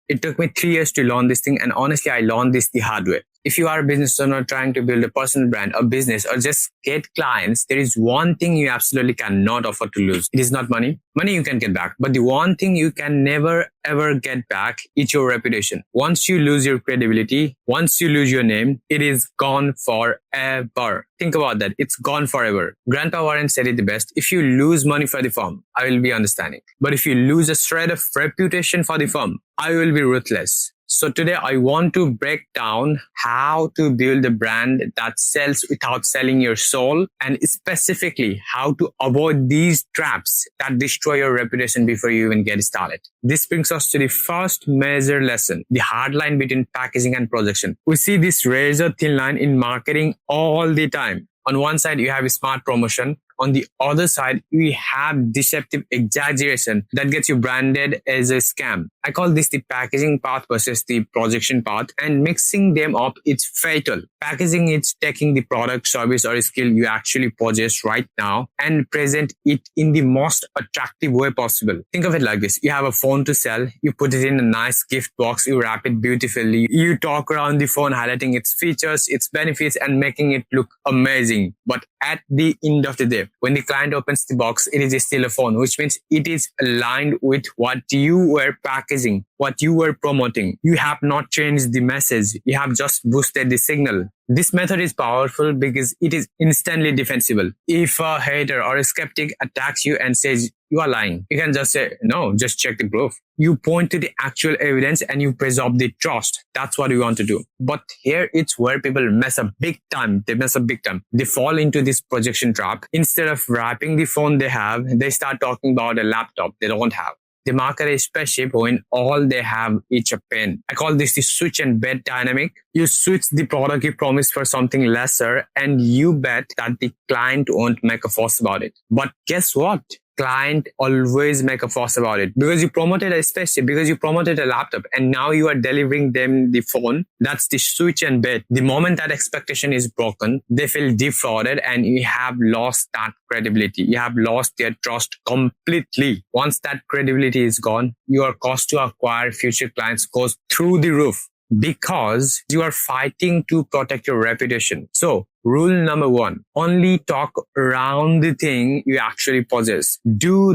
It took me 3 years to learn this thing, and honestly, I learned this the hard way. If you are a business owner trying to build a personal brand, a business, or just get clients, there is one thing you absolutely cannot afford to lose. It is not money. Money you can get back, but the one thing you can never ever get back is your reputation. Once you lose your credibility, once you lose your name, it is gone forever. Think about that. It's gone forever. Grandpa Warren said it the best. If you lose money for the firm, I will be understanding. But if you lose a shred of reputation for the firm, I will be ruthless. So today I want to break down how to build a brand that sells without selling your soul, and specifically how to avoid these traps that destroy your reputation before you even get started. This brings us to the first major lesson, the hard line between packaging and projection. We see this razor thin line in marketing all the time. On one side, you have a smart promotion. On the other side, we have deceptive exaggeration that gets you branded as a scam. I call this the packaging path versus the projection path, and mixing them up, it's fatal. Packaging is taking the product, service, or skill you actually possess right now and present it in the most attractive way possible. Think of it like this. You have a phone to sell. You put it in a nice gift box. You wrap it beautifully. You talk around the phone, highlighting its features, its benefits, and making it look amazing. But at the end of the day, when the client opens the box, it is still a phone, which means it is aligned with what you were packaging, what you were promoting. You have not changed the message. You have just boosted the signal. This method is powerful because it is instantly defensible. If a hater or a skeptic attacks you and says you are lying, you can just say, no, just check the proof. You point to the actual evidence and you preserve the trust. That's what we want to do. But here it's where people mess up big time. They mess up big time. They fall into this projection trap. Instead of wrapping the phone they have, they start talking about a laptop they don't have. They market a spaceship when all they have is a pen. I call this the switch and bet dynamic. You switch the product you promised for something lesser, and you bet that the client won't make a fuss about it. But guess what? Client always make a fuss about it because you promoted a spaceship, because you promoted a laptop, and now you are delivering them the phone. That's the switch and bet. The moment that expectation is broken, they feel defrauded, and you have lost that credibility. You have lost their trust completely. Once that credibility is gone, your cost to acquire future clients goes through the roof because you are fighting to protect your reputation. So rule number 1, only talk around the thing you actually possess. Do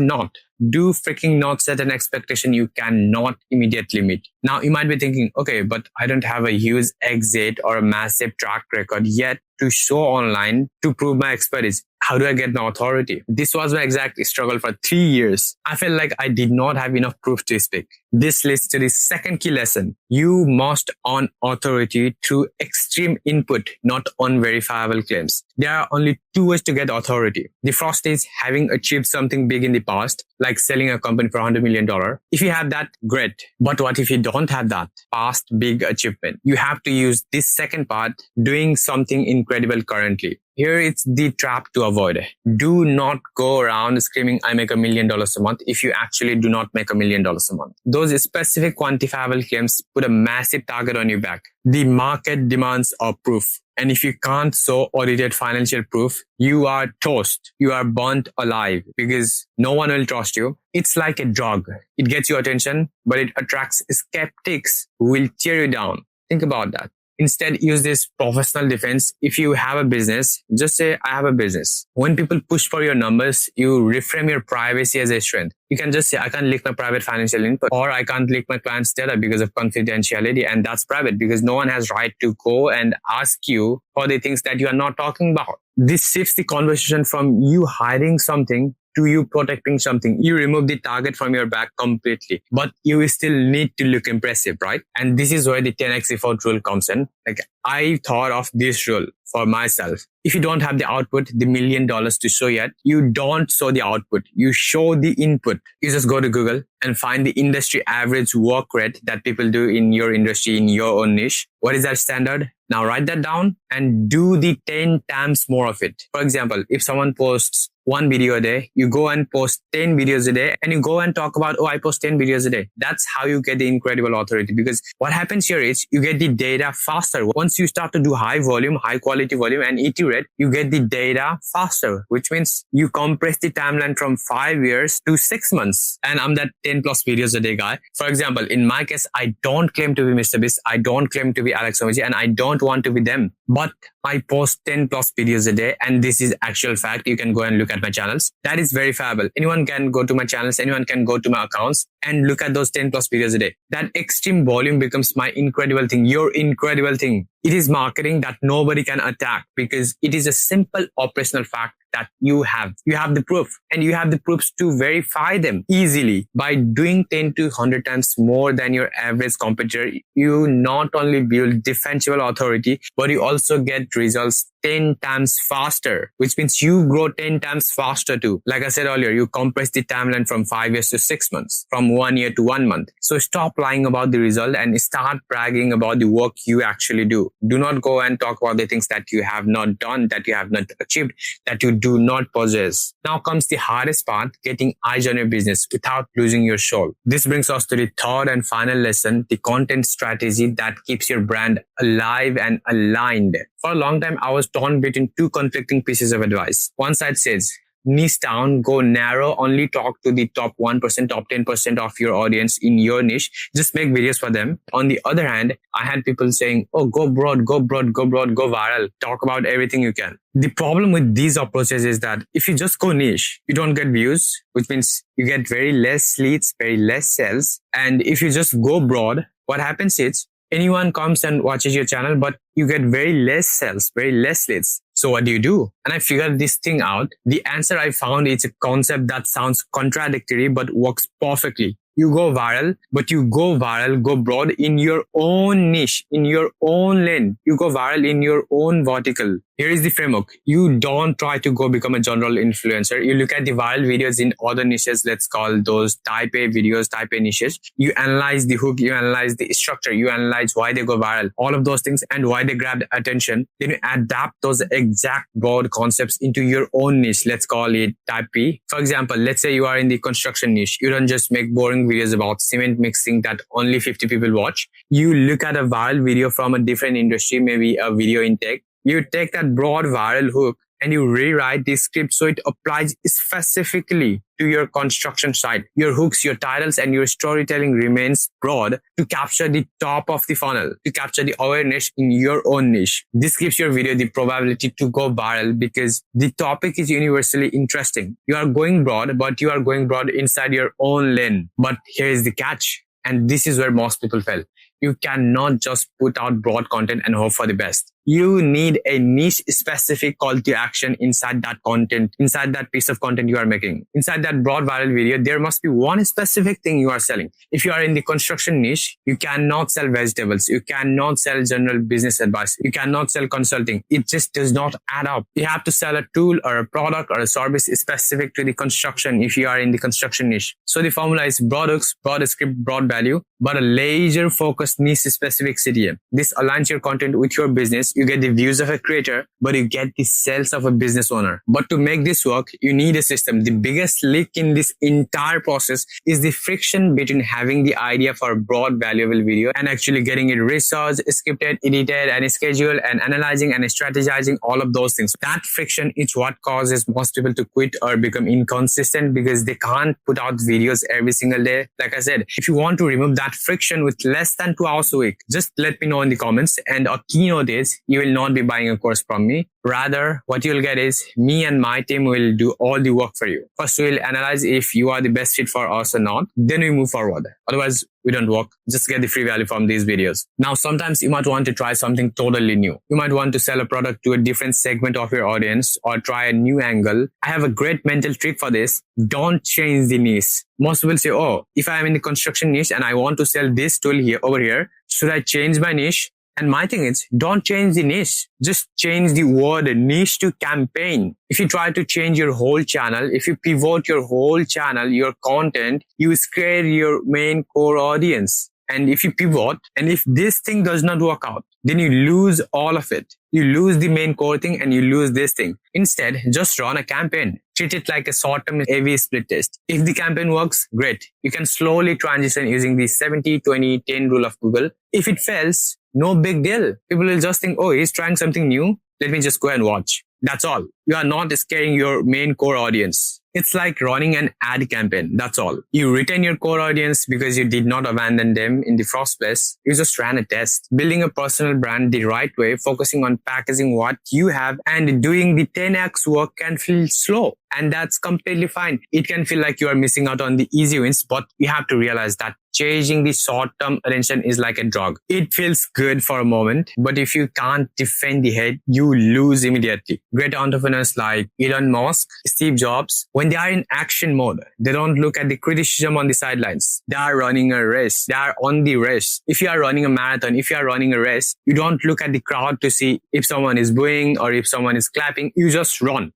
freaking not set an expectation you cannot immediately meet. Now you might be thinking, okay, but I don't have a huge exit or a massive track record yet to show online to prove my expertise. How do I get my authority? This was my exact struggle for 3 years. I felt like I did not have enough proof to speak. This leads to the second key lesson. You must earn authority through extreme input, not unverifiable claims. There are only 2 ways to get authority. The first is having achieved something big in the past, like selling a company for $100 million. If you have that, great. But what if you don't have that past big achievement? You have to use this second part, doing something incredible currently. Here it's the trap to avoid. Do not go around screaming, I make $1 million a month, if you actually do not make $1 million a month. Those specific quantifiable claims put a massive target on your back. The market demands a proof. And if you can't show audited financial proof, you are toast. You are burnt alive because no one will trust you. It's like a drug. It gets your attention, but it attracts skeptics who will tear you down. Think about that. Instead, use this professional defense. If you have a business, just say, I have a business. When people push for your numbers, you reframe your privacy as a strength. You can just say, I can't leak my private financial input, or I can't leak my client's data because of confidentiality. And that's private because no one has right to go and ask you for the things that you are not talking about. This shifts the conversation from you hiding something to you protecting something. You remove the target from your back completely, but you still need to look impressive, right? And this is where the 10x effort rule comes in. Like, I thought of this rule for myself. If you don't have the output, the $1 million to show yet, you don't show the output. You show the input. You just go to Google and find the industry average work rate that people do in your industry, in your own niche. What is that standard? Now write that down and do the 10 times more of it. For example, if someone posts one video a day, you go and post 10 videos a day, and you go and talk about, oh, I post 10 videos a day. That's how you get the incredible authority, because what happens here is you get the data faster. Once you start to do high volume, high quality volume and iterate, you get the data faster, which means you compress the timeline from 5 years to 6 months. And I'm that 10 plus videos a day guy. For example, in my case, I don't claim to be Mr. Beast. I don't claim to be Alex Omeji, and I don't want to be them, but I post 10 plus videos a day, and this is actual fact. You can go and look at my channels. That is verifiable. Anyone can go to my channels, anyone can go to my accounts and look at those 10 plus videos a day. That extreme volume becomes my incredible thing, your incredible thing. It is marketing that nobody can attack, because it is a simple operational fact that you have. You have the proof, and you have the proofs to verify them easily. By doing 10 to 100 times more than your average competitor, you not only build defensible authority, but you also get results 10 times faster, which means you grow 10 times faster too. Like I said earlier, you compress the timeline from 5 years to 6 months, from 1 year to 1 month. So stop lying about the result and start bragging about the work you actually do. Do not go and talk about the things that you have not done, that you have not achieved, that you do not possess. Now comes the hardest part, getting eyes on your business without losing your soul. This brings us to the third and final lesson, the content strategy that keeps your brand alive and aligned. For a long time, I was torn between two conflicting pieces of advice. One side says, niche down, go narrow, only talk to the top 1%, top 10% of your audience in your niche. Just make videos for them. On the other hand, I had people saying, oh, go broad, go broad, go broad, go viral. Talk about everything you can. The problem with these approaches is that if you just go niche, you don't get views, which means you get very less leads, very less sales. And if you just go broad, what happens is anyone comes and watches your channel, but you get very less sales, very less leads. So what do? And I figured this thing out. The answer I found is a concept that sounds contradictory, but works perfectly. You go viral, but you go viral, go broad in your own niche, in your own lane. You go viral in your own vertical. Here is the framework. You don't try to go become a general influencer. You look at the viral videos in other niches. Let's call those type A videos, type A niches. You analyze the hook, you analyze the structure, you analyze why they go viral, all of those things and why they grabbed attention. Then you adapt those exact broad concepts into your own niche. Let's call it type B. For example, let's say you are in the construction niche. You don't just make boring videos about cement mixing that only 50 people watch. You look at a viral video from a different industry, maybe a video in tech. You take that broad viral hook and you rewrite the script so it applies specifically to your construction site. Your hooks, your titles, and your storytelling remains broad to capture the top of the funnel, to capture the awareness in your own niche. This gives your video the probability to go viral because the topic is universally interesting. You are going broad, but you are going broad inside your own lane. But here is the catch, and this is where most people fail. You cannot just put out broad content and hope for the best. You need a niche specific call to action inside that content, inside that piece of content you are making. Inside that broad viral video, there must be one specific thing you are selling. If you are in the construction niche, you cannot sell vegetables. You cannot sell general business advice. You cannot sell consulting. It just does not add up. You have to sell a tool or a product or a service specific to the construction if you are in the construction niche. So the formula is broad hooks, broad script, broad value, but a laser focused niche specific CTA. This aligns your content with your business. You get the views of a creator, but you get the sales of a business owner. But to make this work, you need a system. The biggest leak in this entire process is the friction between having the idea for a broad, valuable video and actually getting it researched, scripted, edited, and scheduled, and analyzing and strategizing all of those things. That friction is what causes most people to quit or become inconsistent because they can't put out videos every single day. Like I said, if you want to remove that friction with less than 2 hours a week, just let me know in the comments. And a keynote is, you will not be buying a course from me. Rather, what you'll get is me and my team will do all the work for you. First, we'll analyze if you are the best fit for us or not. Then we move forward. Otherwise, we don't work. Just get the free value from these videos. Now, sometimes you might want to try something totally new. You might want to sell a product to a different segment of your audience or try a new angle. I have a great mental trick for this. Don't change the niche. Most people say, oh, if I am in the construction niche and I want to sell this tool here over here, should I change my niche? And my thing is, don't change the niche. Just change the word niche to campaign. If you try to change your whole channel, if you pivot your whole channel, your content, you scare your main core audience. And if you pivot, and if this thing does not work out, then you lose all of it. You lose the main core thing and you lose this thing. Instead, just run a campaign. Treat it like a short-term A/B split test. If the campaign works, great. You can slowly transition using the 70-20-10 rule of Google. If it fails, no big deal. People will just think, oh, he's trying something new. Let me just go and watch. That's all. You are not scaring your main core audience. It's like running an ad campaign. That's all. You retain your core audience because you did not abandon them in the first place. You just ran a test. Building a personal brand the right way, focusing on packaging what you have and doing the 10x work can feel slow. And that's completely fine. It can feel like you are missing out on the easy wins, but you have to realize that chasing the short-term attention is like a drug. It feels good for a moment, but if you can't defend the head, you lose immediately. Great entrepreneurs like Elon Musk, Steve Jobs, when they are in action mode, they don't look at the criticism on the sidelines. They are running a race. They are on the race. If you are running a marathon, if you are running a race, you don't look at the crowd to see if someone is booing or if someone is clapping. You just run.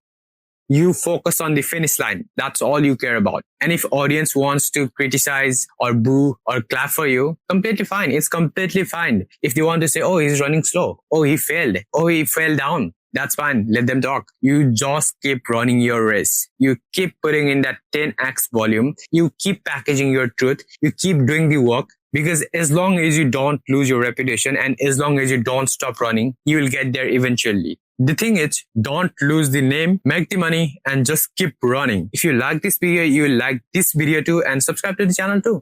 You focus on the finish line. That's all you care about. And if audience wants to criticize or boo or clap for you, completely fine. It's completely fine. If they want to say, oh, he's running slow. Oh, he failed. Oh, he fell down. That's fine. Let them talk. You just keep running your race. You keep putting in that 10x volume. You keep packaging your truth. You keep doing the work. Because as long as you don't lose your reputation and as long as you don't stop running, you will get there eventually. The thing is, don't lose the name, make the money, and just keep running. If you like this video, you will like this video too and subscribe to the channel too.